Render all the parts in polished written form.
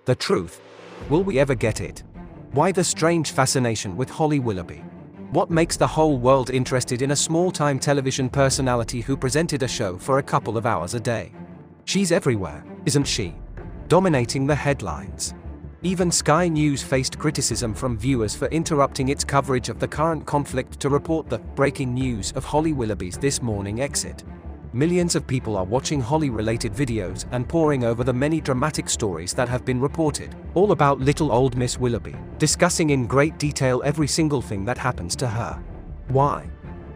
The truth? Will we ever get it? Why the strange fascination with Holly Willoughby? What makes the whole world interested in a small-time television personality who presented a show for a couple of hours a day? She's everywhere, isn't she? Dominating the headlines. Even Sky News faced criticism from viewers for interrupting its coverage of the current conflict to report the breaking news of Holly Willoughby's this morning exit. Millions of people are watching Holly-related videos and poring over the many dramatic stories that have been reported, all about little old Miss Willoughby, discussing in great detail every single thing that happens to her. Why?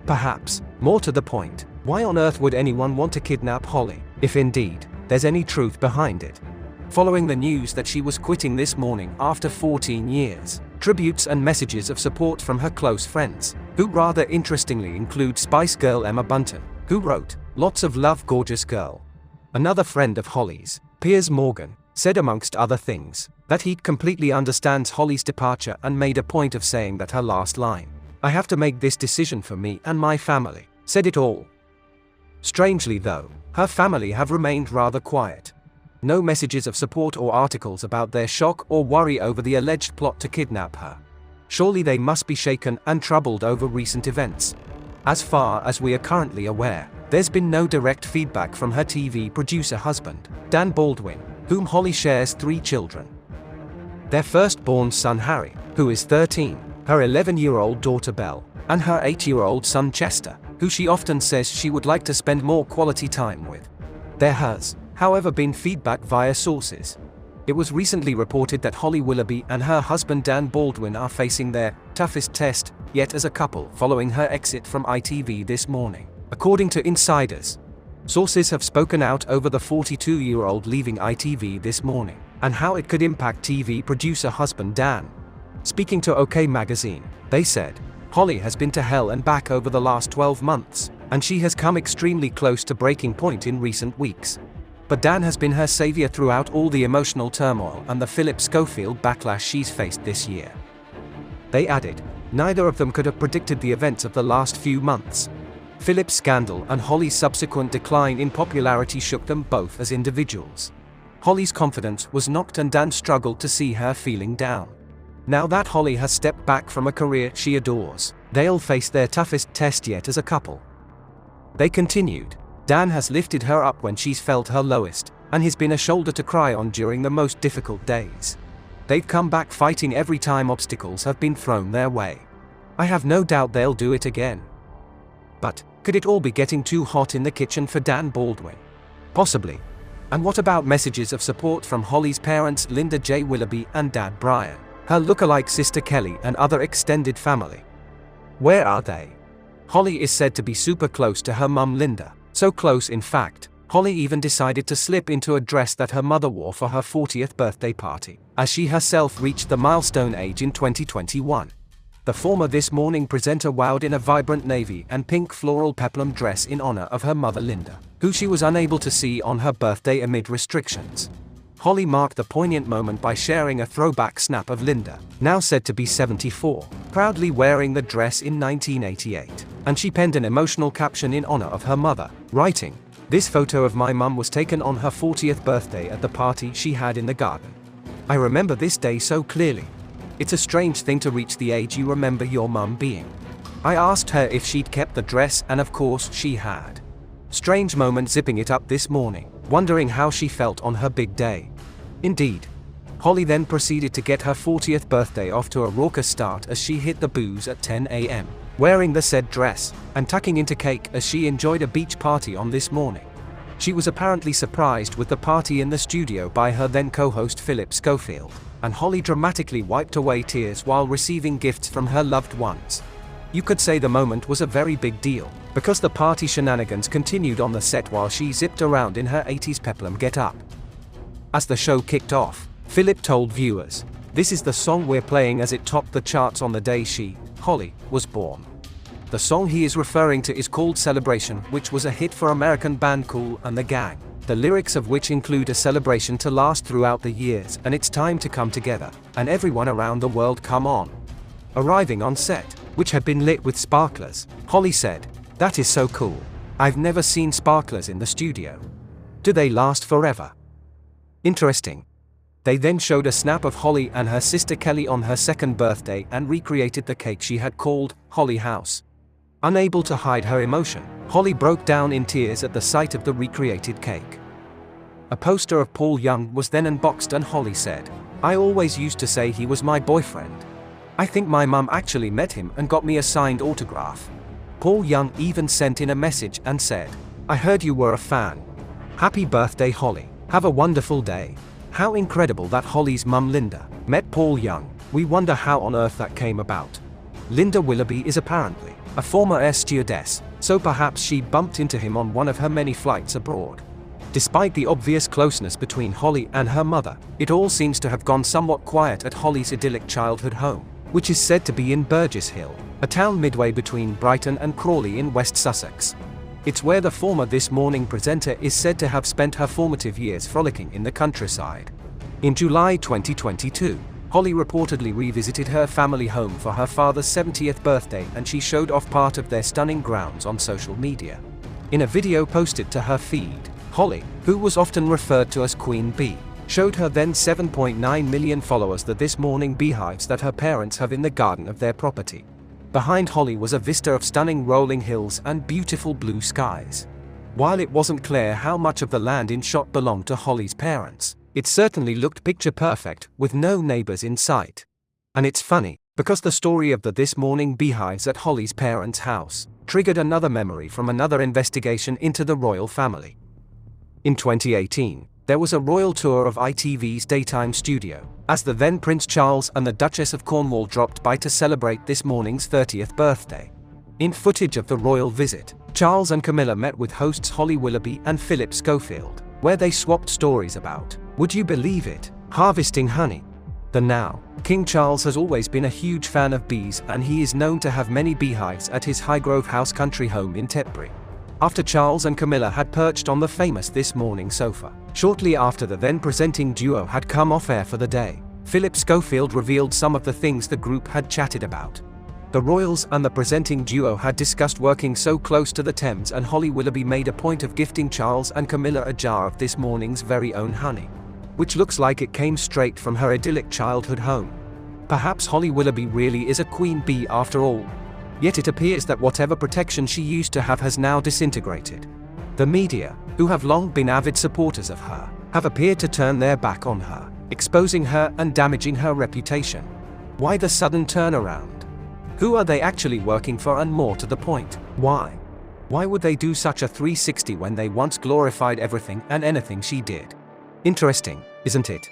Perhaps, more to the point, why on earth would anyone want to kidnap Holly, if indeed, there's any truth behind it? Following the news that she was quitting this morning after 14 years, tributes and messages of support from her close friends, who rather interestingly include Spice Girl Emma Bunton, who wrote, "Lots of love, gorgeous girl." Another friend of Holly's, Piers Morgan, said amongst other things, that he completely understands Holly's departure and made a point of saying that her last line, "I have to make this decision for me and my family," said it all. Strangely though, her family have remained rather quiet. No messages of support or articles about their shock or worry over the alleged plot to kidnap her. Surely they must be shaken and troubled over recent events. As far as we are currently aware, there's been no direct feedback from her TV producer husband, Dan Baldwin, whom Holly shares 3 children. Their firstborn son Harry, who is 13, her 11-year-old daughter Belle, and her 8-year-old son Chester, who she often says she would like to spend more quality time with. There has, however, been feedback via sources. It was recently reported that Holly Willoughby and her husband Dan Baldwin are facing their toughest test yet as a couple following her exit from ITV this morning, according to insiders. Sources have spoken out over the 42-year-old leaving ITV this morning, and how it could impact TV producer husband Dan. Speaking to OK Magazine, they said, "Holly has been to hell and back over the last 12 months, and she has come extremely close to breaking point in recent weeks. But Dan has been her savior throughout all the emotional turmoil and the Philip Schofield backlash she's faced this year." They added, neither of them could have predicted the events of the last few months. Philip's scandal and Holly's subsequent decline in popularity shook them both as individuals. Holly's confidence was knocked and Dan struggled to see her feeling down. Now that Holly has stepped back from a career she adores, they'll face their toughest test yet as a couple. They continued, "Dan has lifted her up when she's felt her lowest, and he's been a shoulder to cry on during the most difficult days. They've come back fighting every time obstacles have been thrown their way. I have no doubt they'll do it again." But, could it all be getting too hot in the kitchen for Dan Baldwin? Possibly. And what about messages of support from Holly's parents Linda J. Willoughby and Dad Brian, her lookalike sister Kelly and other extended family? Where are they? Holly is said to be super close to her mum Linda. So close in fact, Holly even decided to slip into a dress that her mother wore for her 40th birthday party, as she herself reached the milestone age in 2021. The former This Morning presenter wowed in a vibrant navy and pink floral peplum dress in honor of her mother Linda, who she was unable to see on her birthday amid restrictions. Holly marked the poignant moment by sharing a throwback snap of Linda, now said to be 74, proudly wearing the dress in 1988, and she penned an emotional caption in honor of her mother, writing, "This photo of my mum was taken on her 40th birthday at the party she had in the garden. I remember this day so clearly. It's a strange thing to reach the age you remember your mum being. I asked her if she'd kept the dress and of course she had. Strange moment zipping it up this morning, wondering how she felt on her big day." Indeed. Holly then proceeded to get her 40th birthday off to a raucous start as she hit the booze at 10 a.m., wearing the said dress, and tucking into cake as she enjoyed a beach party on this morning. She was apparently surprised with the party in the studio by her then co-host Philip Schofield, and Holly dramatically wiped away tears while receiving gifts from her loved ones. You could say the moment was a very big deal, because the party shenanigans continued on the set while she zipped around in her 80s peplum get-up. As the show kicked off, Philip told viewers, "This is the song we're playing as it topped the charts on the day she, Holly, was born." The song he is referring to is called Celebration, which was a hit for American band Kool and the Gang, the lyrics of which include a celebration to last throughout the years and it's time to come together, and everyone around the world come on. Arriving on set, which had been lit with sparklers, Holly said, "That is so cool. I've never seen sparklers in the studio. Do they last forever? Interesting." They then showed a snap of Holly and her sister Kelly on her second birthday and recreated the cake she had called Holly House. Unable to hide her emotion, Holly broke down in tears at the sight of the recreated cake. A poster of Paul Young was then unboxed and Holly said, "I always used to say he was my boyfriend. I think my mum actually met him and got me a signed autograph." Paul Young even sent in a message and said, "I heard you were a fan. Happy birthday, Holly. Have a wonderful day." How incredible that Holly's mum Linda met Paul Young. We wonder how on earth that came about. Linda Willoughby is apparently a former air stewardess, so perhaps she bumped into him on one of her many flights abroad. Despite the obvious closeness between Holly and her mother, it all seems to have gone somewhat quiet at Holly's idyllic childhood home, which is said to be in Burgess Hill, a town midway between Brighton and Crawley in West Sussex. It's where the former This Morning presenter is said to have spent her formative years frolicking in the countryside. In July 2022, Holly reportedly revisited her family home for her father's 70th birthday and she showed off part of their stunning grounds on social media. In a video posted to her feed, Holly, who was often referred to as Queen Bee, showed her then 7.9 million followers the This Morning beehives that her parents have in the garden of their property. Behind Holly was a vista of stunning rolling hills and beautiful blue skies. While it wasn't clear how much of the land in shot belonged to Holly's parents, it certainly looked picture perfect, with no neighbors in sight. And it's funny, because the story of the This Morning beehives at Holly's parents' house triggered another memory from another investigation into the royal family. In 2018, there was a royal tour of ITV's daytime studio, as the then Prince Charles and the Duchess of Cornwall dropped by to celebrate This Morning's 30th birthday. In footage of the royal visit, Charles and Camilla met with hosts Holly Willoughby and Philip Schofield, where they swapped stories about, would you believe it, harvesting honey. The now King Charles has always been a huge fan of bees and he is known to have many beehives at his Highgrove House country home in Tetbury. After Charles and Camilla had perched on the famous This Morning sofa, shortly after the then presenting duo had come off air for the day, Philip Schofield revealed some of the things the group had chatted about. The royals and the presenting duo had discussed working so close to the Thames, and Holly Willoughby made a point of gifting Charles and Camilla a jar of This Morning's very own honey, which looks like it came straight from her idyllic childhood home. Perhaps Holly Willoughby really is a queen bee after all. Yet it appears that whatever protection she used to have has now disintegrated. The media, who have long been avid supporters of her, have appeared to turn their back on her, exposing her and damaging her reputation. Why the sudden turnaround? Who are they actually working for, and more to the point, why? Why would they do such a 360 when they once glorified everything and anything she did? Interesting, isn't it?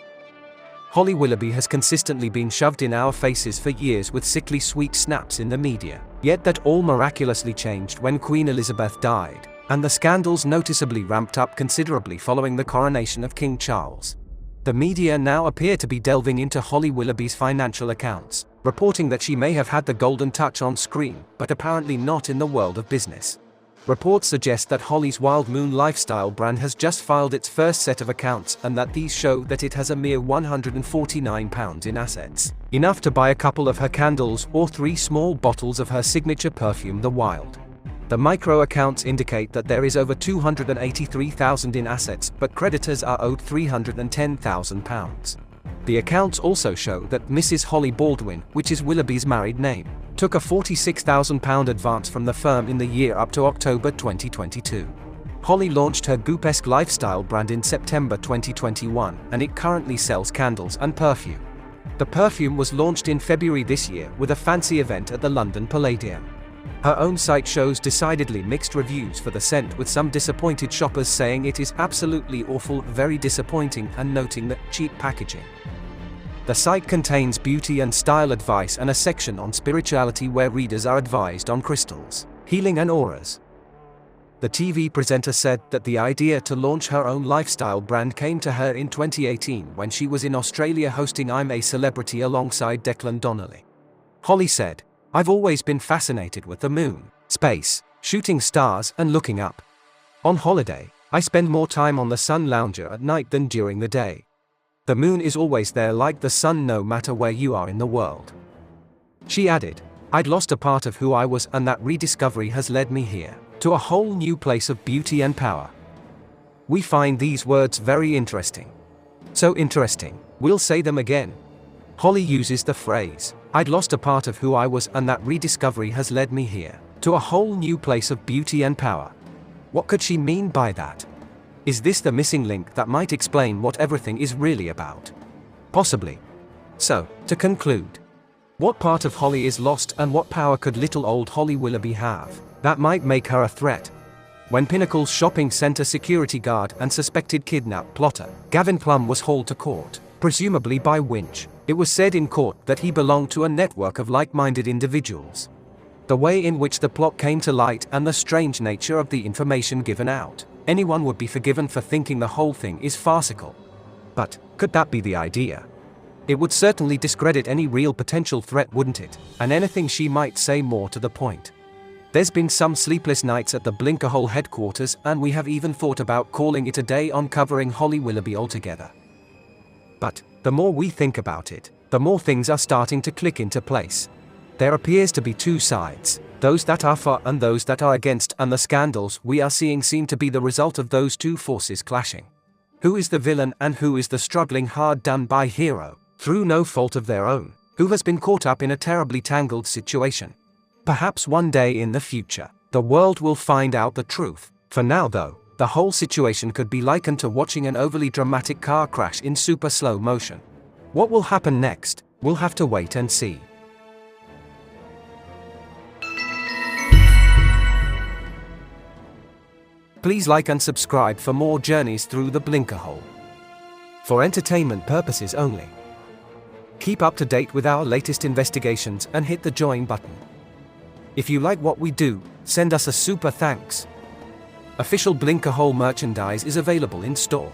Holly Willoughby has consistently been shoved in our faces for years with sickly sweet snaps in the media, yet that all miraculously changed when Queen Elizabeth died, and the scandals noticeably ramped up considerably following the coronation of King Charles. The media now appear to be delving into Holly Willoughby's financial accounts, reporting that she may have had the golden touch on screen, but apparently not in the world of business. Reports suggest that Holly's Wild Moon lifestyle brand has just filed its first set of accounts and that these show that it has a mere £149 in assets, enough to buy a couple of her candles or 3 small bottles of her signature perfume The Wild. The micro accounts indicate that there is over £283,000 in assets, but creditors are owed £310,000. The accounts also show that Mrs. Holly Baldwin, which is Willoughby's married name, took a £46,000 advance from the firm in the year up to October 2022. Holly launched her Goop-esque lifestyle brand in September 2021, and it currently sells candles and perfume. The perfume was launched in February this year with a fancy event at the London Palladium. Her own site shows decidedly mixed reviews for the scent, with some disappointed shoppers saying it is absolutely awful, very disappointing, and noting the cheap packaging. The site contains beauty and style advice and a section on spirituality where readers are advised on crystals, healing and auras. The TV presenter said that the idea to launch her own lifestyle brand came to her in 2018 when she was in Australia hosting I'm a Celebrity alongside Declan Donnelly. Holly said, "I've always been fascinated with the moon, space, shooting stars and looking up. On holiday, I spend more time on the sun lounger at night than during the day. The moon is always there like the sun no matter where you are in the world." She added, "I'd lost a part of who I was and that rediscovery has led me here, to a whole new place of beauty and power." We find these words very interesting. So interesting We'll say them again. Holly uses the phrase, "I'd lost a part of who I was and that rediscovery has led me here, to a whole new place of beauty and power." What could she mean by that? Is this the missing link that might explain what everything is really about? Possibly. So, to conclude, what part of Holly is lost and what power could little old Holly Willoughby have that might make her a threat? When Pinnacle's shopping center security guard and suspected kidnap plotter, Gavin Plumb, was hauled to court, presumably by winch, it was said in court that he belonged to a network of like-minded individuals. The way in which the plot came to light and the strange nature of the information given out, anyone would be forgiven for thinking the whole thing is farcical. But, could that be the idea? It would certainly discredit any real potential threat, wouldn't it? And anything she might say more to the point. There's been some sleepless nights at the Blinkerhole headquarters, and we have even thought about calling it a day on covering Holly Willoughby altogether. But, the more we think about it, the more things are starting to click into place. There appears to be two sides, those that are for and those that are against, and the scandals we are seeing seem to be the result of those two forces clashing. Who is the villain and who is the struggling hard-done-by hero, through no fault of their own, who has been caught up in a terribly tangled situation? Perhaps one day in the future, the world will find out the truth. For now though, the whole situation could be likened to watching an overly dramatic car crash in super slow motion. What will happen next? We'll have to wait and see. Please like and subscribe for more journeys through the Blinkerhole. For entertainment purposes only. Keep up to date with our latest investigations and hit the join button. If you like what we do, send us a super thanks. Official Blinkerhole merchandise is available in store.